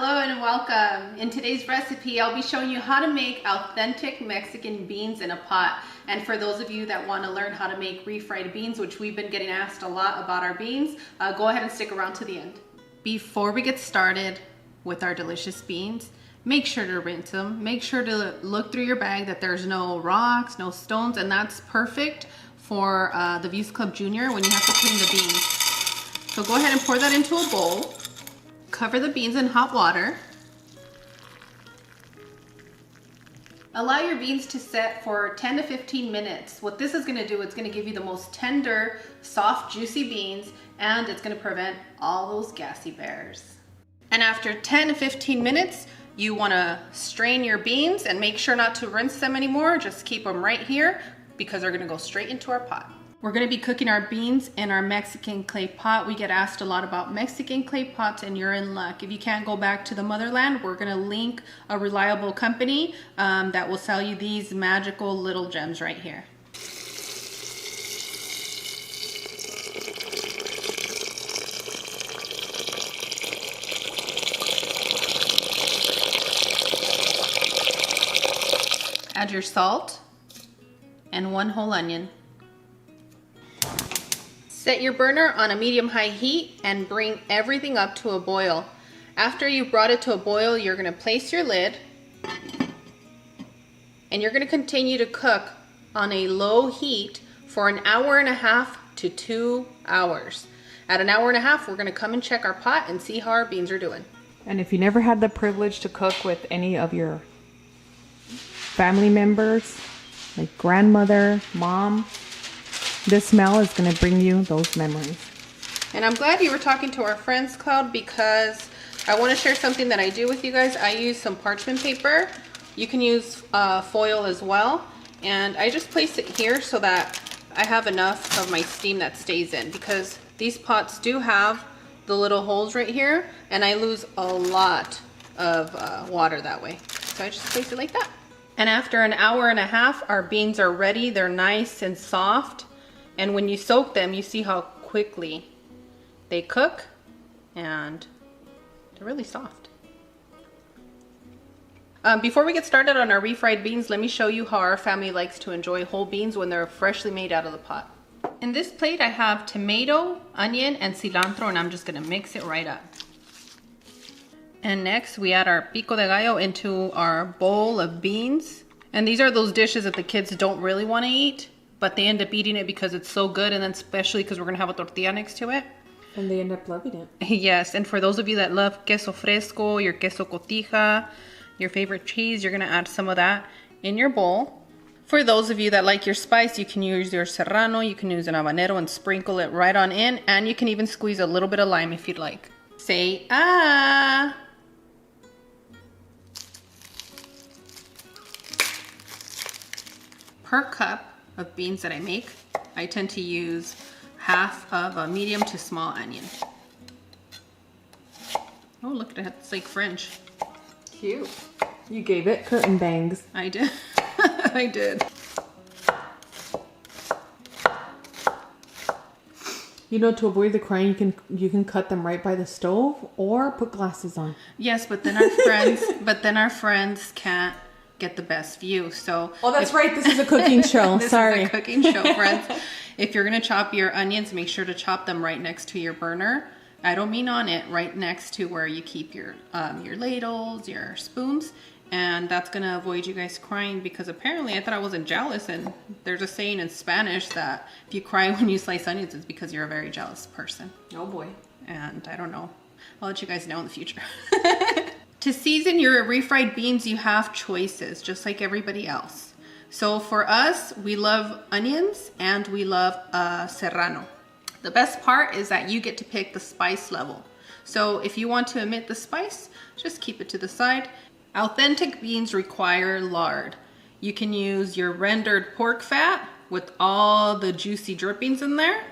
Hello and welcome. In today's recipe, I'll be showing you how to make authentic Mexican beans in a pot. And for those of you that want to learn how to make refried beans, which we've been getting asked a lot about our beans, go ahead and stick around to the end. Before we get started with our delicious beans, make sure to rinse them. Make sure to look through your bag that there's no rocks, no stones, and that's perfect for the Views Club Junior when you have to clean the beans. So go ahead and pour that into a bowl. Cover the beans in hot water. Allow your beans to set for 10 to 15 minutes. What this is going to do, it's going to give you the most tender, soft, juicy beans, and it's going to prevent all those gassy bears. And after 10 to 15 minutes, you want to strain your beans and make sure not to rinse them anymore. Just keep them right here because they're going to go straight into our pot. We're going to be cooking our beans in our Mexican clay pot. We get asked a lot about Mexican clay pots, and you're in luck. If you can't go back to the motherland, we're going to link a reliable company that will sell you these magical little gems right here. Add your salt and 1 whole onion. Set your burner on a medium-high heat and bring everything up to a boil. After you've brought it to a boil, you're going to place your lid and you're going to continue to cook on a low heat for 1.5 hours to 2 hours. At 1.5 hours, we're going to come and check our pot and see how our beans are doing. And if you never had the privilege to cook with any of your family members, like grandmother, mom, this smell is going to bring you those memories. And I'm glad you were talking to our friends, Cloud, because I want to share something that I do with you guys. I use some parchment paper. You can use foil as well. And I just place it here so that I have enough of my steam that stays in, because these pots do have the little holes right here and I lose a lot of water that way. So I just place it like that. And after 1.5 hours, our beans are ready. They're nice and soft. And when you soak them, you see how quickly they cook and they're really soft. Before we get started on our refried beans, let me show you how our family likes to enjoy whole beans when they're freshly made out of the pot. In this plate, I have tomato, onion, and cilantro, and I'm just gonna mix it right up. And next, we add our pico de gallo into our bowl of beans. And these are those dishes that the kids don't really want to eat, but they end up eating it because it's so good, and then especially because we're going to have a tortilla next to it. And they end up loving it. Yes, and for those of you that love queso fresco, your queso cotija, your favorite cheese, you're going to add some of that in your bowl. For those of you that like your spice, you can use your serrano, you can use an habanero and sprinkle it right on in, and you can even squeeze a little bit of lime if you'd like. Say, ah! Per cup of beans that I make, I tend to use half of a medium to small onion. Oh, look at it, it's like French. Cute. You gave it curtain bangs. I did. I did. You know, to avoid the crying, you can cut them right by the stove or put glasses on. Yes, but then our friends can't get the best view. So oh, that's right, this is a cooking show. This Sorry. is a cooking show, friends. If you're gonna chop your onions, make sure to chop them right next to your burner. I don't mean on it, right next to where you keep your ladles, your spoons, and that's gonna avoid you guys crying, because apparently I thought I wasn't jealous, and there's a saying in Spanish that if you cry when you slice onions, it's because you're a very jealous person. Oh boy. And I don't know. I'll let you guys know in the future. To season your refried beans, you have choices, just like everybody else. So for us, we love onions and we love serrano. The best part is that you get to pick the spice level. So if you want to omit the spice, just keep it to the side. Authentic beans require lard. You can use your rendered pork fat with all the juicy drippings in there,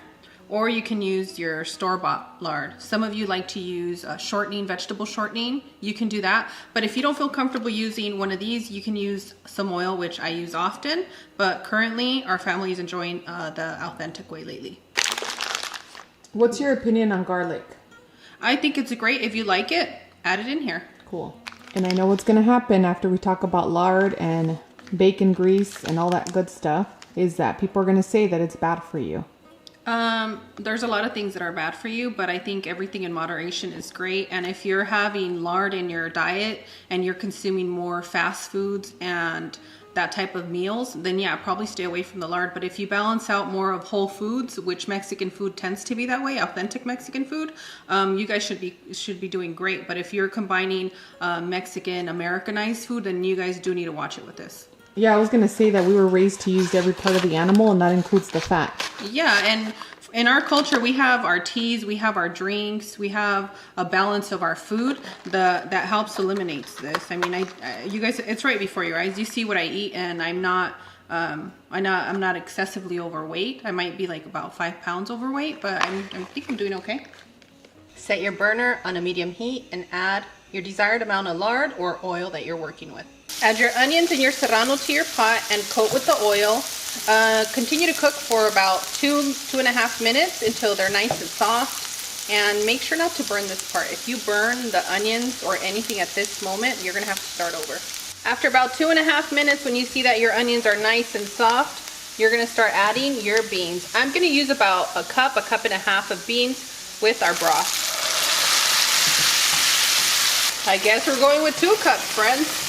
or you can use your store-bought lard. Some of you like to use shortening, vegetable shortening. You can do that. But if you don't feel comfortable using one of these, you can use some oil, which I use often. But currently, our family is enjoying the authentic way lately. What's your opinion on garlic? I think it's great. If you like it, add it in here. Cool. And I know what's going to happen after we talk about lard and bacon grease and all that good stuff is that people are going to say that it's bad for you. There's a lot of things that are bad for you, but I think everything in moderation is great. And if you're having lard in your diet and you're consuming more fast foods and that type of meals, then yeah, probably stay away from the lard. But if you balance out more of whole foods, which Mexican food tends to be that way, authentic Mexican food, you guys should be doing great. But if you're combining Mexican Americanized food, then you guys do need to watch it with this. Yeah, I was going to say that we were raised to use every part of the animal, and that includes the fat. Yeah, and in our culture, we have our teas, we have our drinks, we have a balance of our food that helps eliminate this. I mean, you guys, it's right before your eyes. You see what I eat, and I'm not excessively overweight. I might be like about 5 pounds overweight, but I think I'm doing okay. Set your burner on a medium heat and add your desired amount of lard or oil that you're working with. Add your onions and your serrano to your pot and coat with the oil. Continue to cook for about 2.5 minutes until they're nice and soft. And make sure not to burn this part. If you burn the onions or anything at this moment, you're gonna have to start over. After about 2.5 minutes, when you see that your onions are nice and soft, you're gonna start adding your beans. I'm gonna use about a cup and a half of beans with our broth. I guess we're going with 2 cups, friends.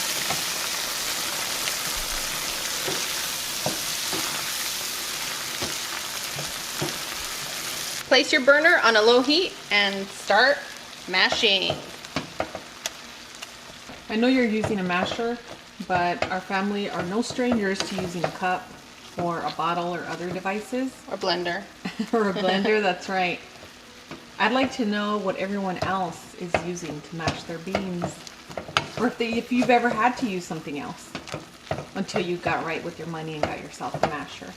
Place your burner on a low heat and start mashing. I know you're using a masher, but our family are no strangers to using a cup or a bottle or other devices. Or blender. Or a blender, that's right. I'd like to know what everyone else is using to mash their beans. Or if you've ever had to use something else until you got right with your money and got yourself a masher.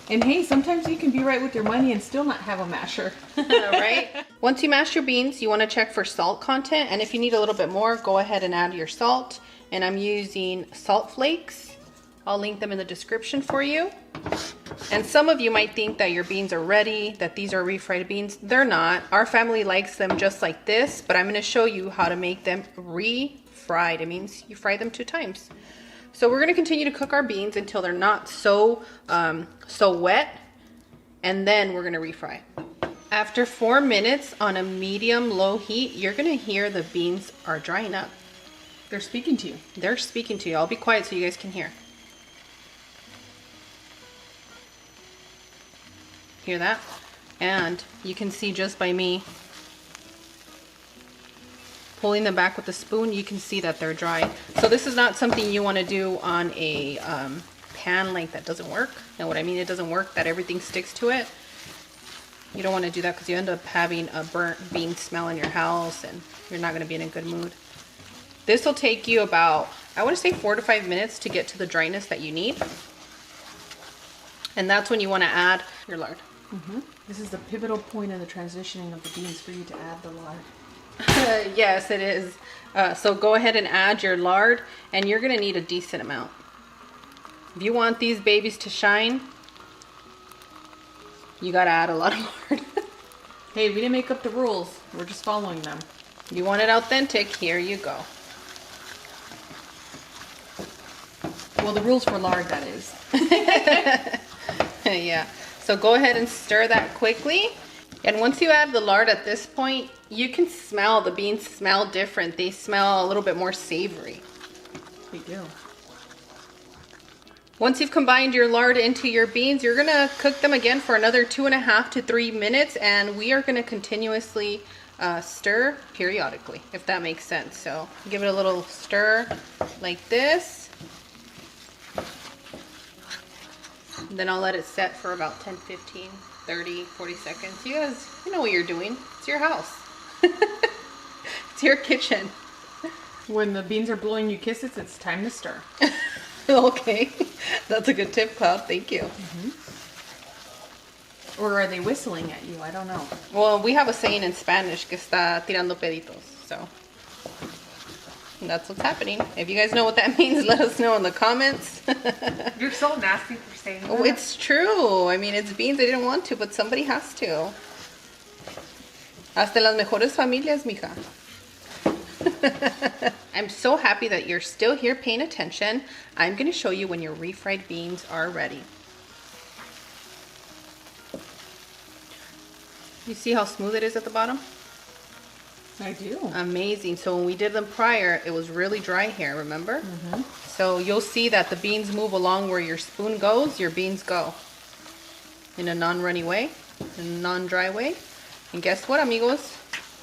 And hey, sometimes you can be right with your money and still not have a masher. Right? Once you mash your beans, you want to check for salt content. And if you need a little bit more, go ahead and add your salt. And I'm using salt flakes. I'll link them in the description for you. And some of you might think that your beans are ready, that these are refried beans. They're not. Our family likes them just like this, but I'm going to show you how to make them refried. It means you fry them 2 times. So we're going to continue to cook our beans until they're not so wet, and then we're going to refry. After 4 minutes on a medium-low heat, you're going to hear the beans are drying up. They're speaking to you. They're speaking to you. I'll be quiet so you guys can hear. Hear that? And you can see just by me pulling them back with a spoon, you can see that they're dry. So this is not something you want to do on a pan like that doesn't work. Now what I mean, it doesn't work, that everything sticks to it. You don't want to do that because you end up having a burnt bean smell in your house and you're not going to be in a good mood. This will take you about, I want to say 4 to 5 minutes to get to the dryness that you need. And that's when you want to add your lard. Mm-hmm. This is the pivotal point in the transitioning of the beans for you to add the lard. Yes, it is. So go ahead and add your lard, and you're going to need a decent amount. If you want these babies to shine, you got to add a lot of lard. Hey, we didn't make up the rules. We're just following them. You want it authentic, here you go. Well, the rules for lard, that is. Yeah. So go ahead and stir that quickly. And once you add the lard at this point, you can smell the beans smell different. They smell a little bit more savory. They do. Once you've combined your lard into your beans, you're gonna cook them again for another 2.5 to 3 minutes, and we are gonna continuously stir periodically, if that makes sense. So give it a little stir like this. Then I'll let it set for about 10, 15, 30, 40 seconds. You guys, you know what you're doing. It's your house. It's your kitchen. When the beans are blowing you kisses, it's time to stir. Okay. That's a good tip, Cloud. Thank you. Mm-hmm. Or are they whistling at you? I don't know. Well, we have a saying in Spanish, que está tirando peditos. So that's what's happening. If you guys know what that means, let us know in the comments. You're so nasty for saying that. Oh, it's true. I mean, it's beans. I didn't want to, but somebody has to. Hasta las mejores familias, mija. I'm so happy that you're still here paying attention. I'm going to show you when your refried beans are ready. You see how smooth it is at the bottom? I do. Amazing. So when we did them prior, it was really dry here, remember? So you'll see that the beans move along where your spoon goes, your beans go. In a non-runny way, in a non-dry way. And guess what, amigos?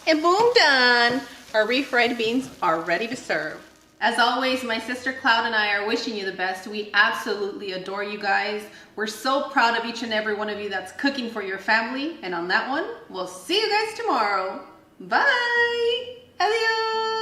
And boom, done! Our refried beans are ready to serve. As always, my sister Cloud and I are wishing you the best. We absolutely adore you guys. We're so proud of each and every one of you that's cooking for your family. And on that one, we'll see you guys tomorrow. Bye! Adios!